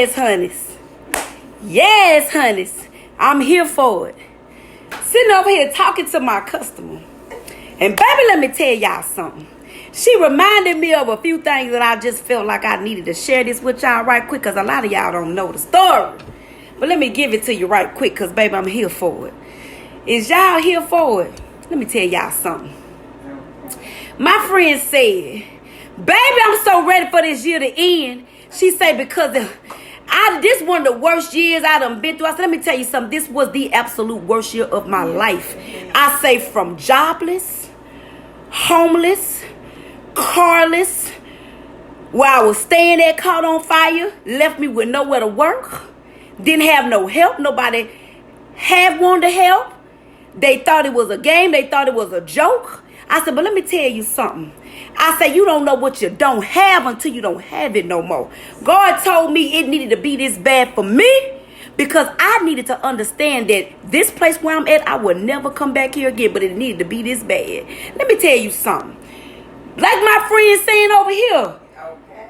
Yes, honeys. Yes, honeys. I'm here for it. Sitting over here talking to my customer. And baby, let me tell y'all something. She reminded me of a few things that I just felt like I needed to share this with y'all right quick, because a lot of y'all don't know the story. But let me give it to you right quick, because baby, I'm here for it. Is y'all here for it? Let me tell y'all something. My friend said, baby, I'm so ready for this year to end. She said, because this one of the worst years I done been through. I said, let me tell you something. This was the absolute worst year of my life. I say from jobless, homeless, carless, where I was staying at caught on fire, left me with nowhere to work, didn't have no help. Nobody had wanted to help. They thought it was a game. They thought it was a joke. I said, but let me tell you something. I said, you don't know what you don't have until you don't have it no more. God told me it needed to be this bad for me because I needed to understand that this place where I'm at, I would never come back here again, but it needed to be this bad. Let me tell you something. Like my friend saying over here,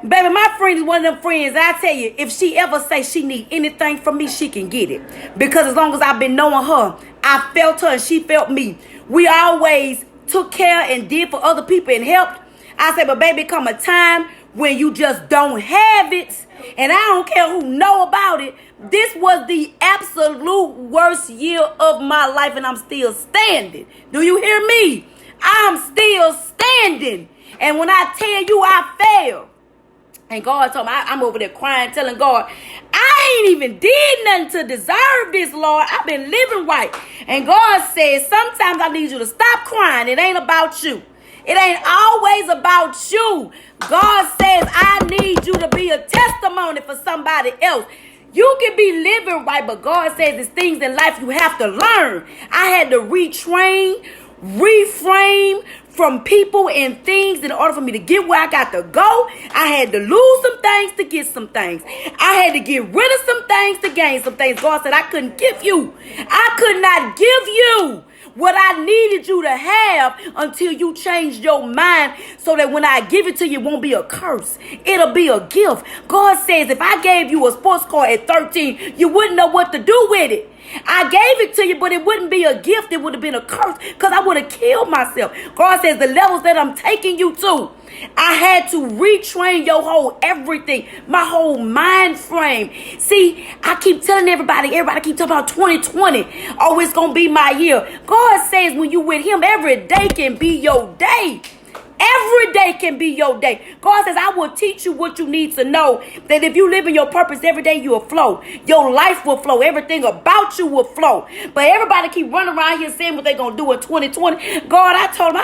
baby, my friend is one of them friends. I tell you, if she ever say she need anything from me, she can get it. Because as long as I've been knowing her, I felt her and she felt me. We always took care and did for other people and helped. I said, but baby, come a time when you just don't have it. And I don't care who know about it. This was the absolute worst year of my life and I'm still standing. Do you hear me? I'm still standing. And when I tell you I failed, and God told me, I'm over there crying, telling God, I ain't even did nothing to deserve this, Lord. I've been living right. And God says, sometimes I need you to stop crying. It ain't about you. It ain't always about you. God says, I need you to be a testimony for somebody else. You can be living right, but God says there's things in life you have to learn. I had to retrain, reframe from people and things in order for me to get where I got to go. I had to lose some things to get some things. I had to get rid of some things to gain some things. God said I couldn't give you. I could not give you what I needed you to have until you changed your mind so that when I give it to you, it won't be a curse. It'll be a gift. God says if I gave you a sports car at 13, you wouldn't know what to do with it. I gave it to you, but it wouldn't be a gift. It would have been a curse because I would have killed myself. God says the levels that I'm taking you to, I had to retrain your whole everything, my whole mind frame. See, I keep telling everybody keep talking about 2020. Oh, it's going to be my year. God says when you with him, every day can be your day. Every day can be your day. God says, I will teach you what you need to know. That if you live in your purpose every day, you will flow. Your life will flow. Everything about you will flow. But everybody keep running around here saying what they're going to do in 2020. God, I told them,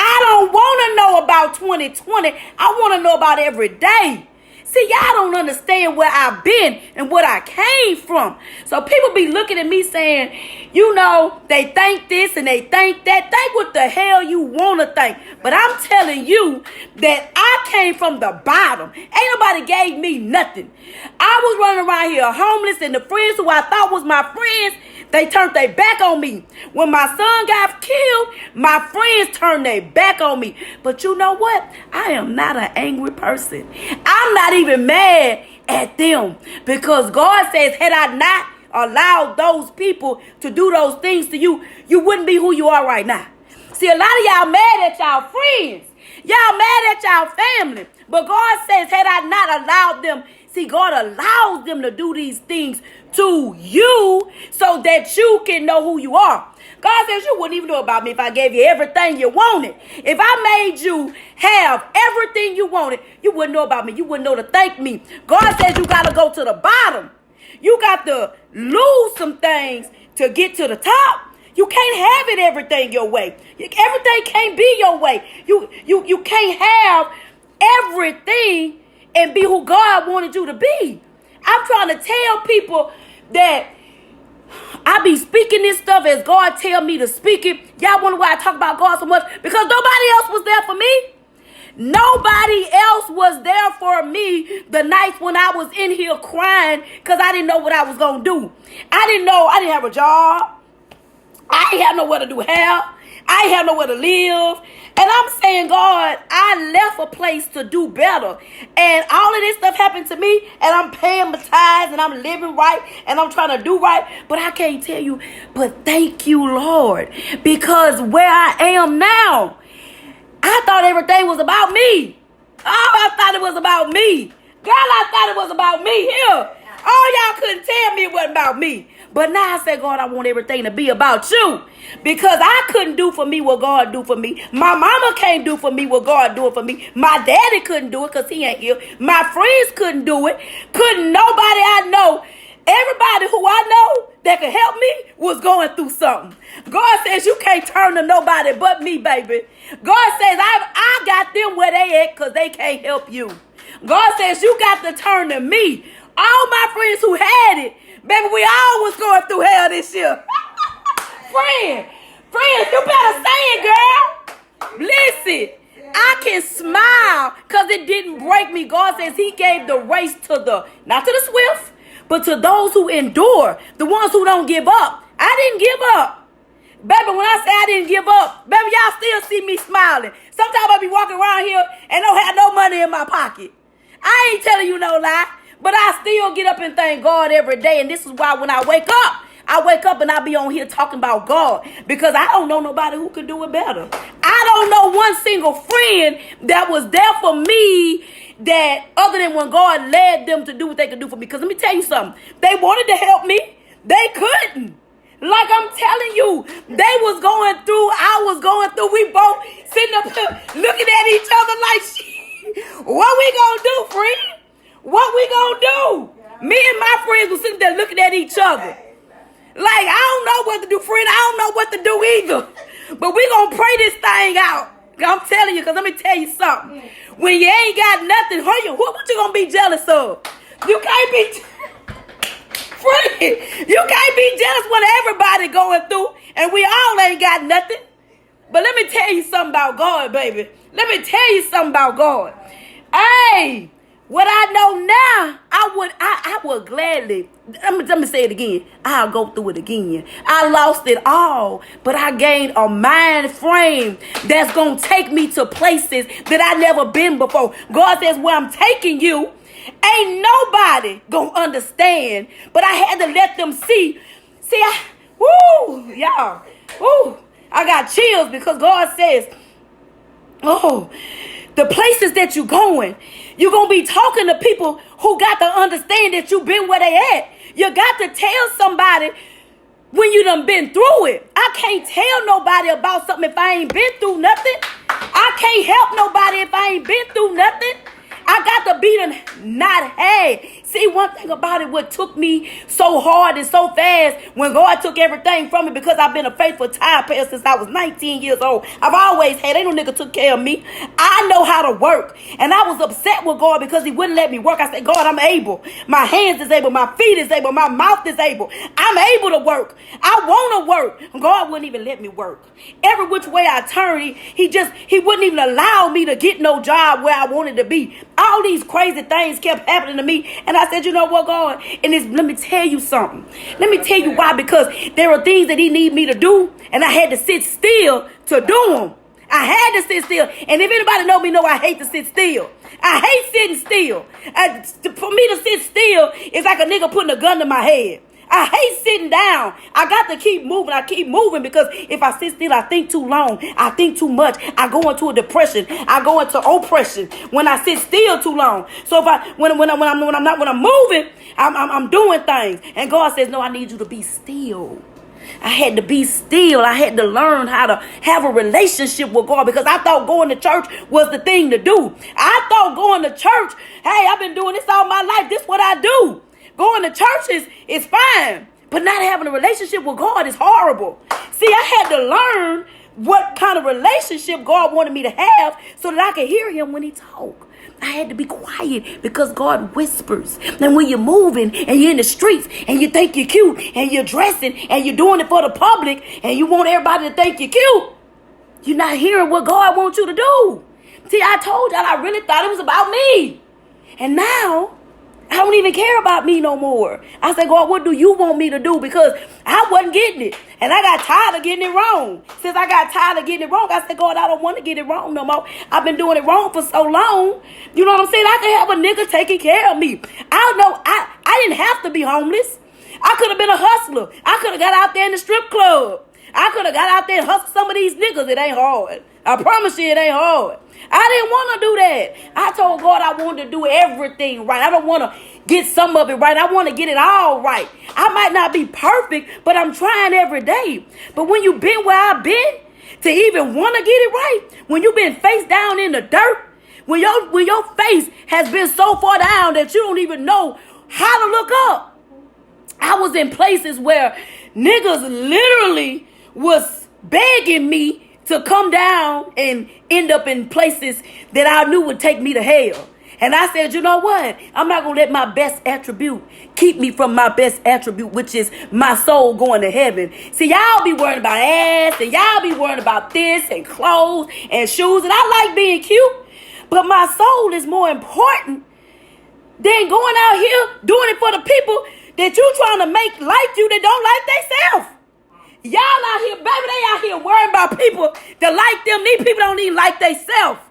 I don't want to know about 2020. I want to know about every day. See, y'all don't understand where I've been and what I came from. So people be looking at me saying, you know, they think this and they think that. Think what the hell you want to think. But I'm telling you that I came from the bottom. Ain't nobody gave me nothing. I was running around here homeless, and the friends who I thought was my friends, they turned their back on me. When my son got killed, my friends turned their back on me. But you know what? I am not an angry person. I'm not even mad at them. Because God says, had I not allowed those people to do those things to you, you wouldn't be who you are right now. See, a lot of y'all mad at y'all friends. Y'all mad at y'all family. But God says, had I not allowed them, see, God allows them to do these things to you so that you can know who you are. God says you wouldn't even know about me if I gave you everything you wanted. If I made you have everything you wanted, you wouldn't know about me. You wouldn't know to thank me. God says you got to go to the bottom. You got to lose some things to get to the top. You can't have it everything your way. Everything can't be your way. You can't have everything and be who God wanted you to be. I'm trying to tell people that I be speaking this stuff as God tell me to speak it. Y'all wonder why I talk about God so much? Because nobody else was there for me. Nobody else was there for me the nights when I was in here crying because I didn't know what I was going to do. I didn't have a job. I didn't have nowhere to do hair. I ain't have nowhere to live. And I'm saying, God, I left a place to do better. And all of this stuff happened to me, and I'm paying my tithes, and I'm living right, and I'm trying to do right. But I can't tell you, but thank you, Lord. Because where I am now, I thought everything was about me. Oh, I thought it was about me. Girl, I thought it was about me here. Oh, y'all couldn't tell me it wasn't about me. But now I said, God, I want everything to be about you. Because I couldn't do for me what God do for me. My mama can't do for me what God do for me. My daddy couldn't do it because he ain't here. My friends couldn't do it. Couldn't nobody I know. Everybody who I know that could help me was going through something. God says you can't turn to nobody but me, baby. God says I got them where they at because they can't help you. God says you got to turn to me. All my friends who had it, baby, we all was going through hell this year. Friends, you better say it, girl. Listen, I can smile because it didn't break me. God says he gave the race not to the swift, but to those who endure, the ones who don't give up. I didn't give up. Baby, when I say I didn't give up, baby, y'all still see me smiling. Sometimes I be walking around here and don't have no money in my pocket. I ain't telling you no lie, but I still get up and thank God every day. And this is why when I wake up and I be on here talking about God, because I don't know nobody who could do it better. I don't know one single friend that was there for me that other than when God led them to do what they could do for me. Because let me tell you something. They wanted to help me. They couldn't. Like I'm telling you, they was going through, I was going through. We both sitting up here looking at each other like, what we gonna do, friend? What we gonna do? Me and my friends were sitting there looking at each other. Like, I don't know what to do, friend. I don't know what to do either. But we gonna pray this thing out. I'm telling you, because let me tell you something. When you ain't got nothing, what you gonna be jealous of? You can't be... Friend, you can't be jealous when everybody going through and we all ain't got nothing. But let me tell you something about God, baby. Let me tell you something about God. Hey, what I know now, I would gladly, let me say it again. I'll go through it again. I lost it all, but I gained a mind frame that's going to take me to places that I never been before. God says, where I'm taking you, ain't nobody gonna understand, but I had to let them see. Y'all, I got chills because God says, the places that you're going to be talking to people who got to understand that you've been where they at. You got to tell somebody when you done been through it. I can't tell nobody about something if I ain't been through nothing. I can't help nobody if I ain't been through nothing. I got to be the not had. See, one thing about it, what took me so hard and so fast when God took everything from me, because I've been a faithful tire payer since I was 19 years old. I've always had, ain't no nigga took care of me. I know how to work. And I was upset with God because he wouldn't let me work. I said, God, I'm able. My hands is able. My feet is able. My mouth is able. I'm able to work. I want to work. God wouldn't even let me work. Every which way I turned, he wouldn't even allow me to get no job where I wanted to be. All these crazy things kept happening to me. And I said, you know what, God? And let me tell you something. Let me tell you why. Because there are things that he need me to do. And I had to sit still to do them. I had to sit still. And if anybody know I hate to sit still. I hate sitting still. For me to sit still is like a nigga putting a gun to my head. I hate sitting down. I got to keep moving. I keep moving because if I sit still, I think too long. I think too much. I go into a depression. I go into oppression when I sit still too long. So when I'm moving, I'm doing things. And God says, no, I need you to be still. I had to be still. I had to learn how to have a relationship with God because I thought going to church was the thing to do. I thought going to church, hey, I've been doing this all my life. This is what I do. Going to church is fine, but not having a relationship with God is horrible. See, I had to learn what kind of relationship God wanted me to have so that I could hear him when he talk. I had to be quiet because God whispers. And when you're moving and you're in the streets and you think you're cute and you're dressing and you're doing it for the public and you want everybody to think you're cute, you're not hearing what God wants you to do. See, I told y'all I really thought it was about me. And now I don't even care about me no more. I said, God, what do you want me to do? Because I wasn't getting it. And I got tired of getting it wrong. Since I got tired of getting it wrong, I said, God, I don't want to get it wrong no more. I've been doing it wrong for so long. You know what I'm saying? I could have a nigga taking care of me. I don't know. I didn't have to be homeless. I could have been a hustler. I could have got out there in the strip club. I could have got out there and hustled some of these niggas. It ain't hard. I promise you it ain't hard. I didn't want to do that. I told God I wanted to do everything right. I don't want to get some of it right. I want to get it all right. I might not be perfect, but I'm trying every day. But when you've been where I've been, to even want to get it right, when you've been face down in the dirt, when your face has been so far down that you don't even know how to look up. I was in places where niggas literally was begging me to come down and end up in places that I knew would take me to hell. And I said, you know what? I'm not going to let my best attribute keep me from my best attribute, which is my soul going to heaven. See, y'all be worrying about ass, and y'all be worrying about this and clothes and shoes. And I like being cute, but my soul is more important than going out here doing it for the people that you trying to make like you that don't like themselves. Y'all out here, baby, they out here worrying about people that like them. These people don't even like themselves.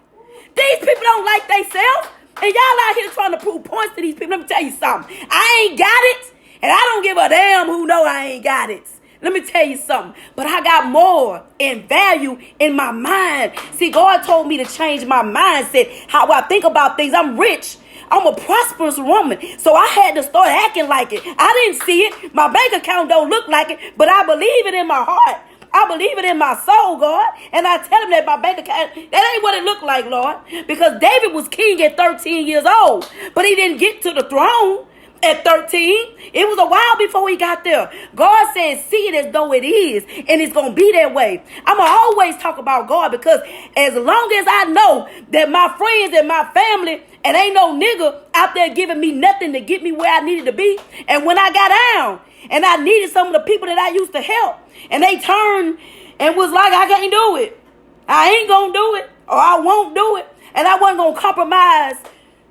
These people don't like themselves. And y'all out here trying to prove points to these people. Let me tell you something. I ain't got it. And I don't give a damn who know I ain't got it. Let me tell you something. But I got more in value in my mind. See, God told me to change my mindset. How I think about things. I'm rich. I'm a prosperous woman. So I had to start acting like it. I didn't see it. My bank account don't look like it. But I believe it in my heart. I believe it in my soul, God. And I tell him that my bank account, that ain't what it looked like, Lord. Because David was king at 13 years old. But he didn't get to the throne at 13. It was a while before he got there. God said, see it as though it is. And it's going to be that way. I'm going to always talk about God, because as long as I know that my friends and my family, and ain't no nigga out there giving me nothing to get me where I needed to be. And when I got down and I needed some of the people that I used to help, and they turned and was like, I can't do it. I ain't going to do it, or I won't do it. And I wasn't going to compromise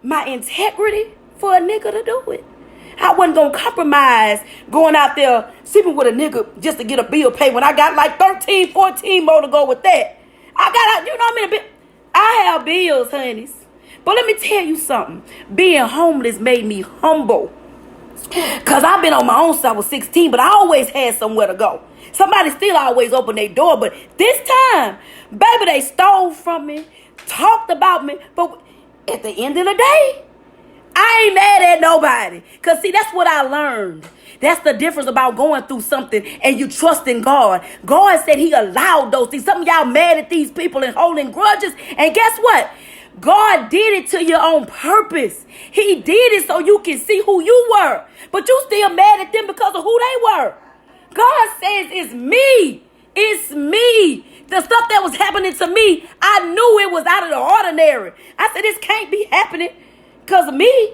my integrity for a nigga to do it. I wasn't going to compromise going out there sleeping with a nigga just to get a bill paid when I got like 13, 14 more to go with that. I got, you know what I mean? I have bills, honeys. But let me tell you something. Being homeless made me humble. Because I've been on my own since I was 16, but I always had somewhere to go. Somebody still always opened their door. But this time, baby, they stole from me, talked about me. But at the end of the day, I ain't mad at nobody. Because, see, that's what I learned. That's the difference about going through something and you trust in God. God said he allowed those things. Some of y'all mad at these people and holding grudges. And guess what? God did it to you on purpose. He did it so you can see who you were. But you still mad at them because of who they were. God says it's me. It's me. The stuff that was happening to me, I knew it was out of the ordinary. I said, this can't be happening because of me.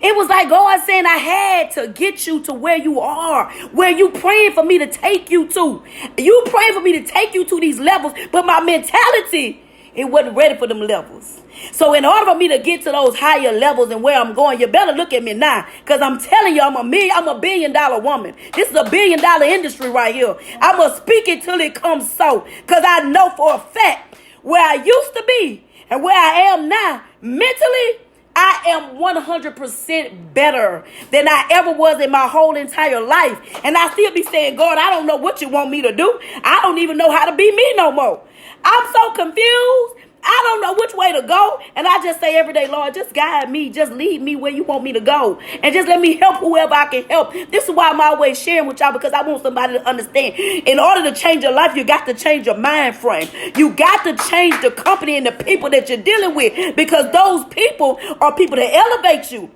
It was like God saying I had to get you to where you are, where you praying for me to take you to. You praying for me to take you to these levels, but my mentality, it wasn't ready for them levels. So in order for me to get to those higher levels and where I'm going, you better look at me now. Because I'm telling you, I'm a billion-dollar woman. This is a billion-dollar industry right here. I'm going to speak it till it comes so. Because I know for a fact where I used to be and where I am now, mentally, I am 100% better than I ever was in my whole entire life. And I still be saying, God, I don't know what you want me to do. I don't even know how to be me no more. I'm so confused. I don't know which way to go. And I just say every day, Lord, just guide me. Just lead me where you want me to go. And just let me help whoever I can help. This is why I'm always sharing with y'all, because I want somebody to understand. In order to change your life, you got to change your mind frame. You got to change the company and the people that you're dealing with, because those people are people that elevate you.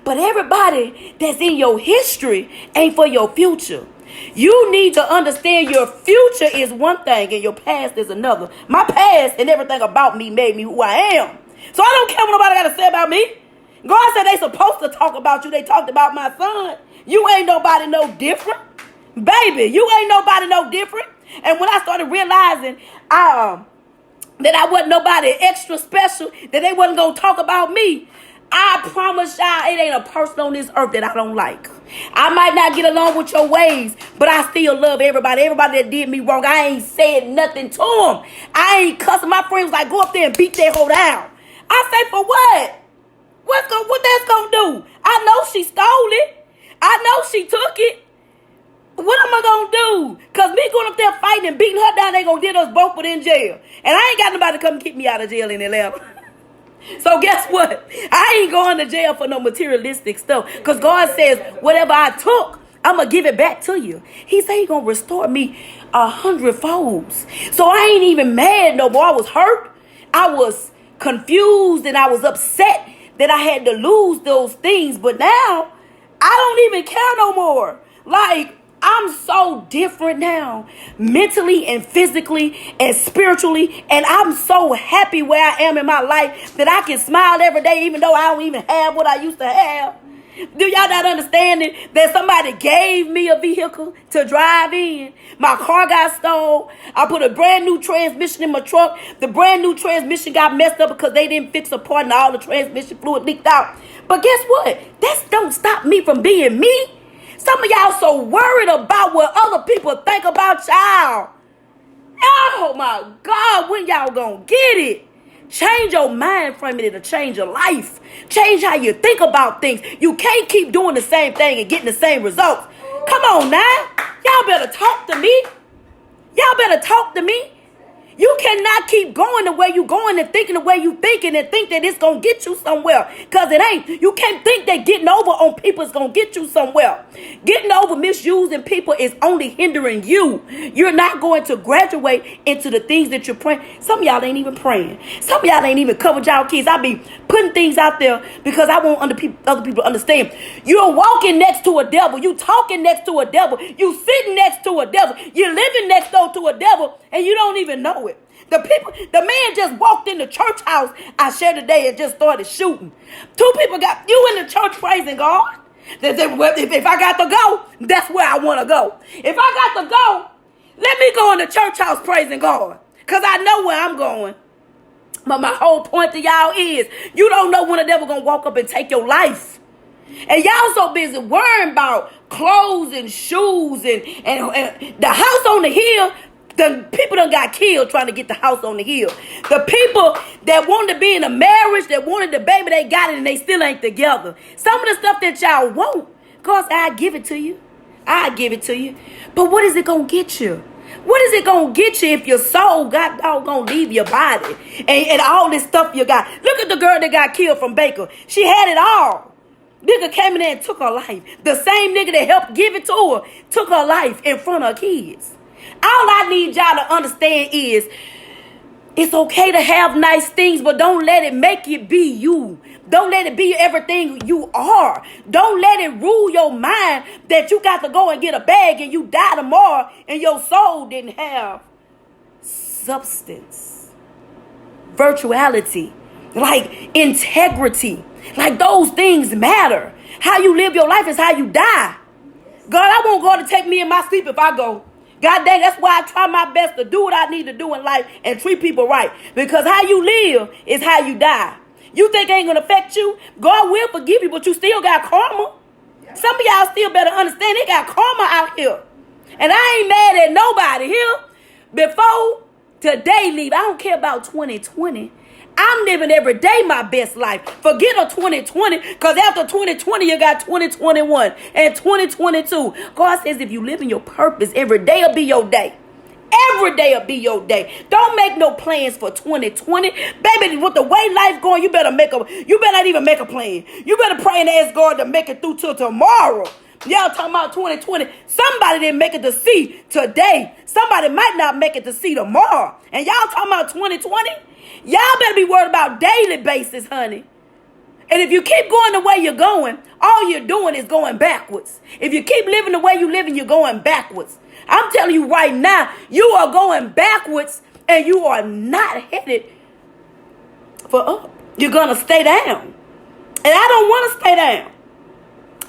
But everybody that's in your history ain't for your future. You need to understand your future is one thing and your past is another. My past and everything about me made me who I am. So I don't care what nobody got to say about me. God said they supposed to talk about you. They talked about my son. You ain't nobody no different. Baby, you ain't nobody no different. And when I started realizing that I wasn't nobody extra special, that they wasn't going to talk about me, I promise y'all, it ain't a person on this earth that I don't like. I might not get along with your ways, but I still love everybody. Everybody that did me wrong, I ain't said nothing to them. I ain't cussing. My friends like, go up there and beat that hoe down. I say, for what? What that's gonna do? I know she stole it. I know she took it. What am I gonna do? Cause me going up there fighting and beating her down, they gonna get us both put in jail. And I ain't got nobody to come kick me out of jail in Atlanta. So guess what? I ain't going to jail for no materialistic stuff. Because God says, whatever I took, I'm going to give it back to you. He said he going to restore me 100-folds. So I ain't even mad no more. I was hurt. I was confused and I was upset that I had to lose those things. But now, I don't even care no more. Like, I'm so different now, mentally and physically and spiritually. And I'm so happy where I am in my life that I can smile every day, even though I don't even have what I used to have. Do y'all not understanding that somebody gave me a vehicle to drive in? My car got stole. I put a brand new transmission in my truck. The brand new transmission got messed up because they didn't fix a part and all the transmission fluid leaked out. But guess what? That don't stop me from being me. Some of y'all so worried about what other people think about y'all. Oh my God, when y'all gonna get it? Change your mind frame, it'll change your life. Change how you think about things. You can't keep doing the same thing and getting the same results. Come on now. Y'all better talk to me. Y'all better talk to me. You cannot keep going the way you going and thinking the way you thinking and think that it's going to get you somewhere. Because it ain't. You can't think that getting over on people is going to get you somewhere. Getting over misusing people is only hindering you. You're not going to graduate into the things that you're praying. Some of y'all ain't even praying. Some of y'all ain't even covered y'all kids. I be putting things out there because I want other people to understand. You're walking next to a devil. You talking next to a devil. You sitting next to a devil. You're living next door to a devil and you don't even know it. The man just walked in the church house I shared today and just started shooting. 2 people got you in the church praising God. They said, well, if I got to go, that's where I want to go. If I got to go, let me go in the church house praising God. Because I know where I'm going. But my whole point to y'all is, you don't know when the devil going to walk up and take your life. And y'all so busy worrying about clothes and shoes and the house on the hill. The people done got killed trying to get the house on the hill. The people that wanted to be in a marriage, that wanted the baby, they got it and they still ain't together. Some of the stuff that y'all want, cause I give it to you. I give it to you. But what is it going to get you? What is it going to get you if your soul got doggone leave your body and all this stuff you got? Look at the girl that got killed from Baker. She had it all. Nigga came in there and took her life. The same nigga that helped give it to her took her life in front of her kids. All I need y'all to understand is it's okay to have nice things, but don't let it make it be you. Don't let it be everything you are. Don't let it rule your mind that you got to go and get a bag and you die tomorrow and your soul didn't have substance, virtuality, like integrity. Like those things matter. How you live your life is how you die. God, I want God to take me in my sleep if I go. God dang, that's why I try my best to do what I need to do in life and treat people right. Because how you live is how you die. You think it ain't going to affect you? God will forgive you, but you still got karma. Some of y'all still better understand they got karma out here. And I ain't mad at nobody here. Before today leave, I don't care about 2020. I'm living every day my best life. Forget a 2020, because after 2020, you got 2021 and 2022. God says if you live in your purpose, every day will be your day. Every day will be your day. Don't make no plans for 2020. Baby, with the way life going, you better not even make a plan. You better pray and ask God to make it through till tomorrow. Y'all talking about 2020. Somebody didn't make it to see today. Somebody might not make it to see tomorrow. And y'all talking about 2020? Y'all better be worried about daily basis, honey. And if you keep going the way you're going, all you're doing is going backwards. If you keep living the way you're living, you're going backwards. I'm telling you right now, you are going backwards and you are not headed for up. You're going to stay down. And I don't want to stay down.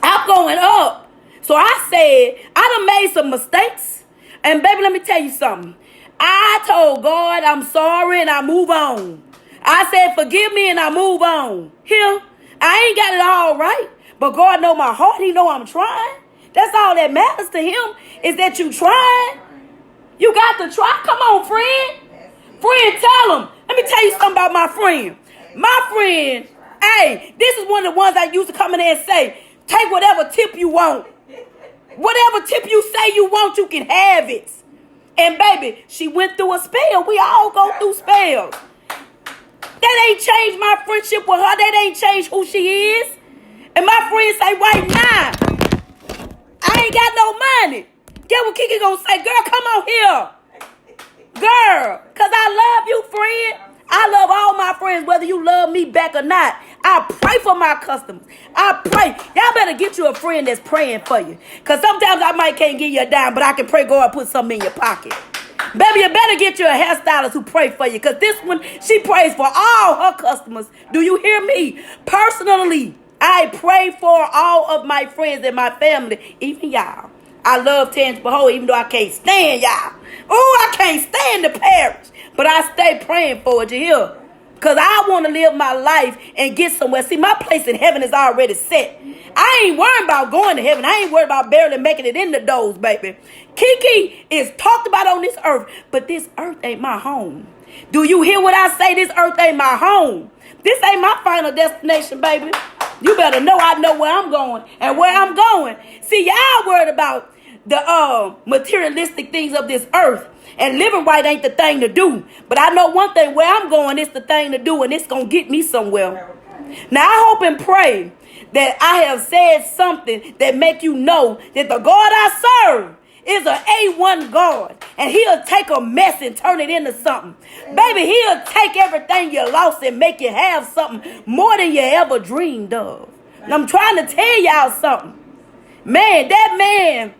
I'm going up. So I said, I done made some mistakes. And baby, let me tell you something. I told God I'm sorry and I move on. I said, forgive me and I move on. Here, I ain't got it all right, but God know my heart. He know I'm trying. That's all that matters to him, is that you trying. You got to try. Come on, friend. Friend, tell him. Let me tell you something about my friend. My friend, hey, this is one of the ones I used to come in there and say, take whatever tip you want. Whatever tip you say you want, you can have it. And baby, she went through a spell. We all go through spells. That ain't changed my friendship with her. That ain't changed who she is. And my friend say right now, I ain't got no money. Get what Kiki gonna say? Girl, come on here. Girl, because I love you, friend. I love all my friends, whether you love me back or not. I pray for my customers. I pray. Y'all better get you a friend that's praying for you. Because sometimes I might can't give you a dime, but I can pray God put something in your pocket. Baby, you better get you a hairstylist who pray for you. Because this one, she prays for all her customers. Do you hear me? Personally, I pray for all of my friends and my family, even y'all. I love Tangible Whole, even though I can't stand y'all. Oh, I can't stand the parish. But I stay praying for it, you hear? Because I want to live my life and get somewhere. See, my place in heaven is already set. I ain't worried about going to heaven. I ain't worried about barely making it in the doors, baby. Kiki is talked about on this earth, but this earth ain't my home. Do you hear what I say? This earth ain't my home. This ain't my final destination, baby. You better know I know where I'm going and where I'm going. See, y'all worried about the materialistic things of this earth. And living right ain't the thing to do. But I know one thing, where I'm going, it's the thing to do, and it's going to get me somewhere. Now, I hope and pray that I have said something that make you know that the God I serve is an A1 God. And he'll take a mess and turn it into something. Baby, he'll take everything you lost and make you have something more than you ever dreamed of. And I'm trying to tell y'all something. Man, that man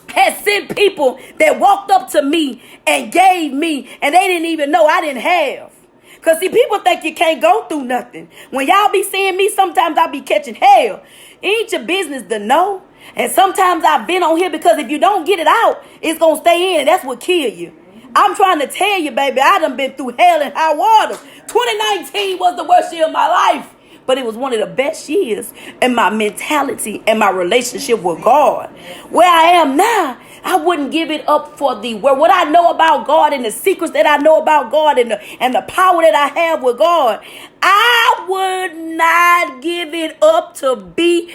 had sent people that walked up to me and gave me, and they didn't even know I didn't have. Because see, people think you can't go through nothing. When y'all be seeing me, sometimes I be catching hell. It ain't your business to know. And sometimes I've been on here because if you don't get it out, it's going to stay in, and that's what kill you. I'm trying to tell you, baby, I done been through hell and high waters. 2019 was the worst year of my life. But it was one of the best years in my mentality and my relationship with God. Where I am now, I wouldn't give it up for the world. What I know about God and the secrets that I know about God and the power that I have with God, I would not give it up to be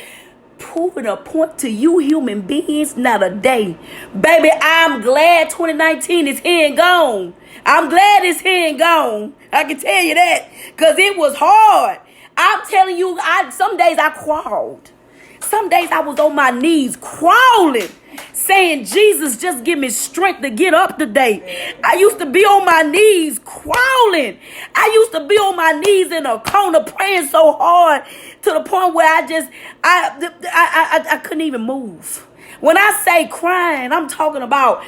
proving a point to you human beings, not a day. Baby, I'm glad 2019 is here and gone. I'm glad it's here and gone. I can tell you that because it was hard. I'm telling you, some days I crawled. Some days I was on my knees crawling, saying, Jesus, just give me strength to get up today. I used to be on my knees crawling. I used to be on my knees in a corner praying so hard to the point where I couldn't even move. When I say crying, I'm talking about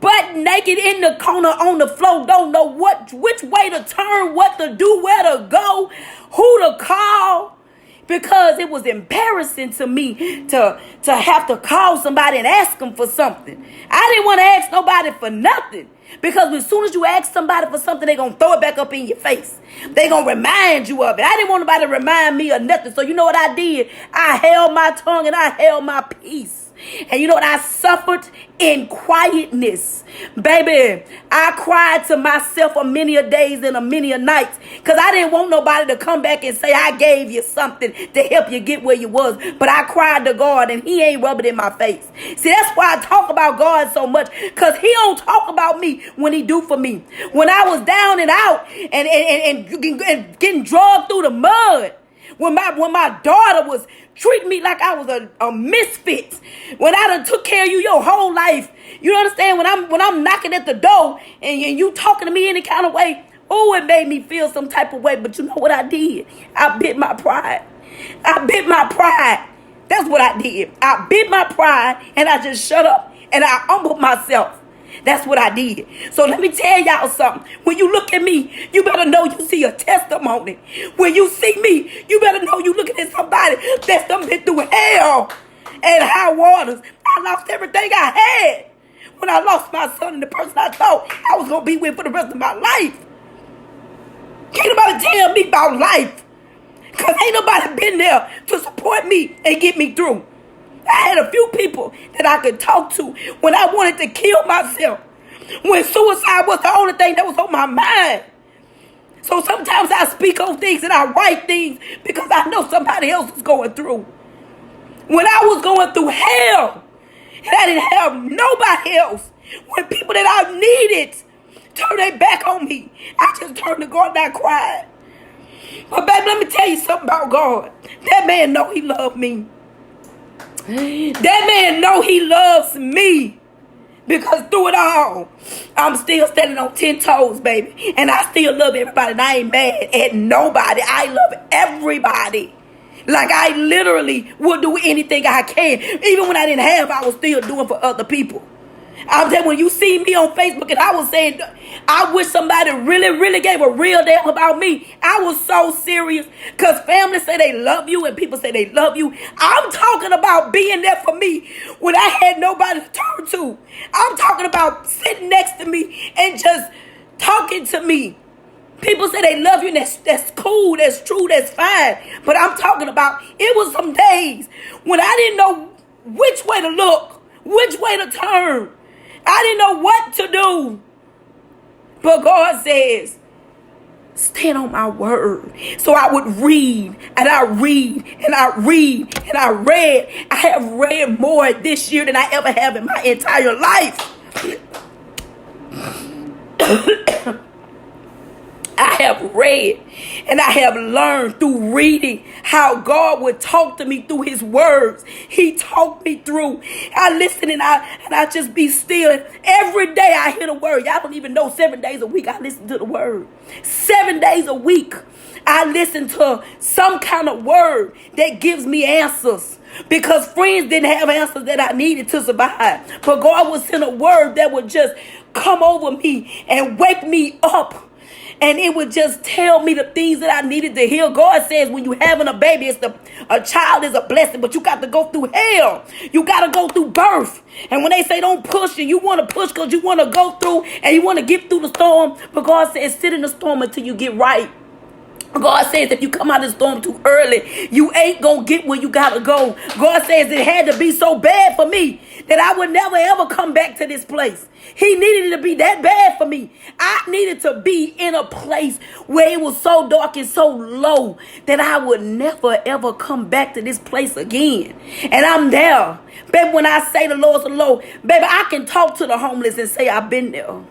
butt naked in the corner on the floor, don't know which way to turn, what to do, where to go, who to call, because it was embarrassing to me to have to call somebody and ask them for something. I didn't want to ask nobody for nothing, because as soon as you ask somebody for something, they're going to throw it back up in your face. They're going to remind you of it. I didn't want nobody to remind me of nothing. So you know what I did? I held my tongue and I held my peace. And you know what? I suffered in quietness. Baby, I cried to myself a many a days and a many a nights because I didn't want nobody to come back and say I gave you something to help you get where you was. But I cried to God and he ain't rubbing in my face. See, that's why I talk about God so much, because he don't talk about me when he do for me. When I was down and out and getting dragged through the mud, when my daughter was treating me like I was a misfit, when I done took care of you your whole life, you understand? When I'm knocking at the door and you talking to me any kind of way, oh, it made me feel some type of way. But you know what I did? I bit my pride. I bit my pride. That's what I did. I bit my pride and I just shut up and I humbled myself. That's what I did. So let me tell y'all something. When you look at me, you better know you see a testimony. When you see me, you better know you looking at somebody that's done been through hell and high waters. I lost everything I had when I lost my son and the person I thought I was going to be with for the rest of my life. Can't nobody tell me about life Because ain't nobody been there to support me and get me through. I had a few people that I could talk to when I wanted to kill myself. When suicide was the only thing that was on my mind. So sometimes I speak on things and I write things because I know somebody else is going through. When I was going through hell and I didn't have nobody else, when people that I needed turned their back on me, I just turned to God and I cried. But baby, let me tell you something about God. That man know he loved me. That man know he loves me. Because through it all, I'm still standing on 10 toes, baby. And I still love everybody. And I ain't mad at nobody. I love everybody. Like I literally will do anything I can. Even when I didn't have, I was still doing for other people. I'm saying when you see me on Facebook and I was saying, I wish somebody really gave a real damn about me. I was so serious because families say they love you and people say they love you. I'm talking about being there for me when I had nobody to turn to. I'm talking about sitting next to me and just talking to me. People say they love you and that's cool, that's true, that's fine. But I'm talking about it was some days when I didn't know which way to look, which way to turn. I didn't know what to do. But God says, stand on my word. So I would read and I read and I read and I read. I have read more this year than I ever have in my entire life. I have read and I have learned through reading how God would talk to me through his words. He talked me through. I listen and I just be still. Every day I hear the word. Y'all don't even know 7 days a week I listen to the word. 7 days a week I listen to some kind of word that gives me answers. Because friends didn't have answers that I needed to survive. But God would send a word that would just come over me and wake me up. And it would just tell me the things that I needed to hear. God says when you having a baby, a child is a blessing, but you got to go through hell. You got to go through birth. And when they say don't push, and you want to push because you want to go through and you want to get through the storm. But God says sit in the storm until you get right. God says if you come out of the storm too early, you ain't going to get where you got to go. God says it had to be so bad for me that I would never ever come back to this place. He needed it to be that bad for me. I needed to be in a place where it was so dark and so low that I would never ever come back to this place again. And I'm there. Baby, when I say the Lord's the Lord, baby, I can talk to the homeless and say I've been there.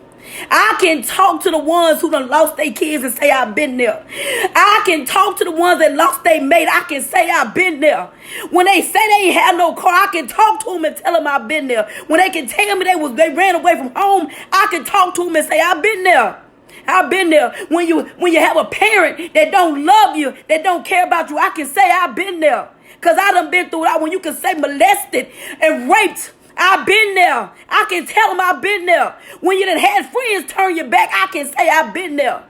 I can talk to the ones who done lost their kids and say I've been there. I can talk to the ones that lost their mate. I can say I've been there. When they say they ain't have no car, I can talk to them and tell them I've been there. When they can tell me they ran away from home, I can talk to them and say I've been there. I've been there. When you have a parent that don't love you, that don't care about you, I can say I've been there. Because I done been through that. When you can say molested and raped, I've been there. I can tell them I've been there. When you done had friends turn your back, I can say I've been there.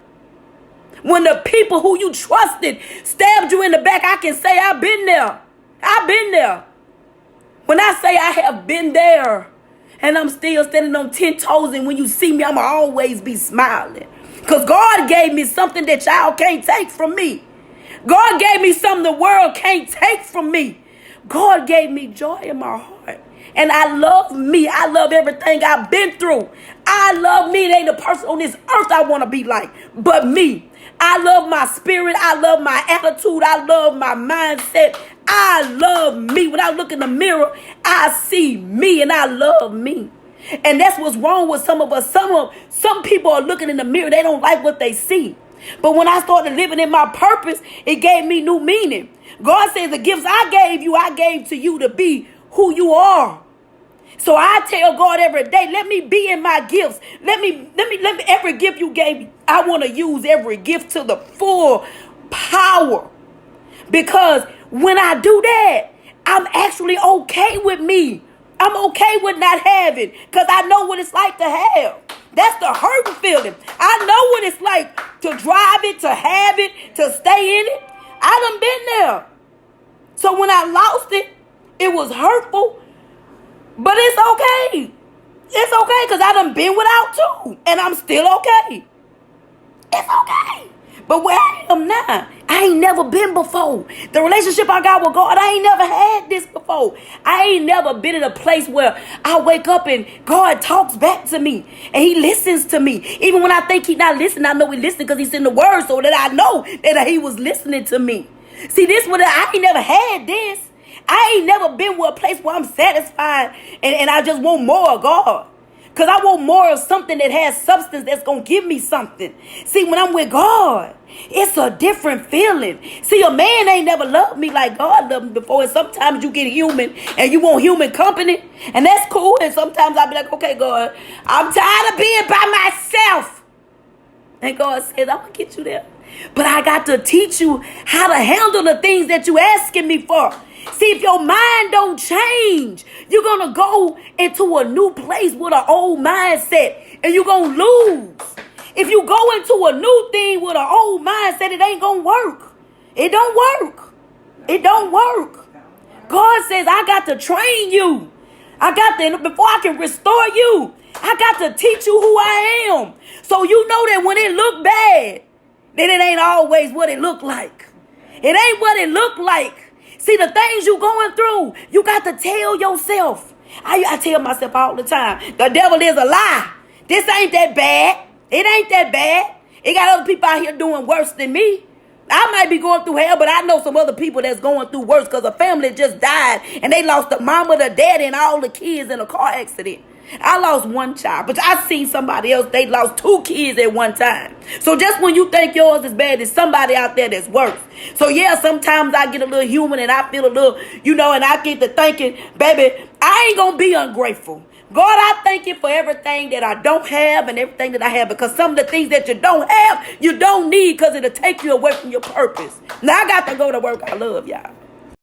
When the people who you trusted stabbed you in the back, I can say I've been there. I've been there. When I say I have been there, and I'm still standing on 10 toes, and when you see me, I'ma always be smiling. Because God gave me something that y'all can't take from me. God gave me something the world can't take from me. God gave me joy in my heart. And I love me. I love everything I've been through. I love me. It ain't a person on this earth I want to be like, but me. I love my spirit. I love my attitude. I love my mindset. I love me. When I look in the mirror, I see me and I love me. And that's what's wrong with some of us. Some people are looking in the mirror. They don't like what they see. But when I started living in my purpose, it gave me new meaning. God says the gifts I gave to you to be who you are. So I tell God every day, let me be in my gifts. Let me every gift you gave me, I want to use every gift to the full power. Because when I do that, I'm actually okay with me. I'm okay with not having, because I know what it's like to have. That's the hurting feeling. I know what it's like to drive it, to have it, to stay in it. I done been there. So when I lost it, it was hurtful. But it's okay. It's okay because I done been without too. And I'm still okay. It's okay. But where I am now, I ain't never been before. The relationship I got with God, I ain't never had this before. I ain't never been in a place where I wake up and God talks back to me and he listens to me. Even when I think he's not listening, I know he listening because he's in the word, so that I know that he was listening to me. See, I ain't never had this. I ain't never been with a place where I'm satisfied and I just want more of God. Because I want more of something that has substance that's going to give me something. See, when I'm with God, it's a different feeling. See, a man ain't never loved me like God loved me before. And sometimes you get human and you want human company. And that's cool. And sometimes I'll be like, okay, God, I'm tired of being by myself. And God says, I'm going to get you there. But I got to teach you how to handle the things that you asking me for. See, if your mind don't change, you're going to go into a new place with an old mindset and you're going to lose. If you go into a new thing with an old mindset, it ain't going to work. It don't work. It don't work. God says, I got to train you. Before I can restore you, I got to teach you who I am. So you know that when it look bad, then it ain't always what it look like. It ain't what it look like. See, the things you going through, you got to tell yourself. I tell myself all the time, the devil is a lie. This ain't that bad. It ain't that bad. It got other people out here doing worse than me. I might be going through hell, but I know some other people that's going through worse because a family just died and they lost the mama, the daddy, and all the kids in a car accident. I lost one child, but I seen somebody else, they lost 2 kids at one time. So just when you think yours is bad, there's somebody out there that's worse. So yeah, sometimes I get a little human and I feel a little, and I get to thinking, baby, I ain't gonna be ungrateful. God, I thank you for everything that I don't have and everything that I have, because some of the things that you don't have, you don't need, because it'll take you away from your purpose. Now I got to go to work. I love y'all.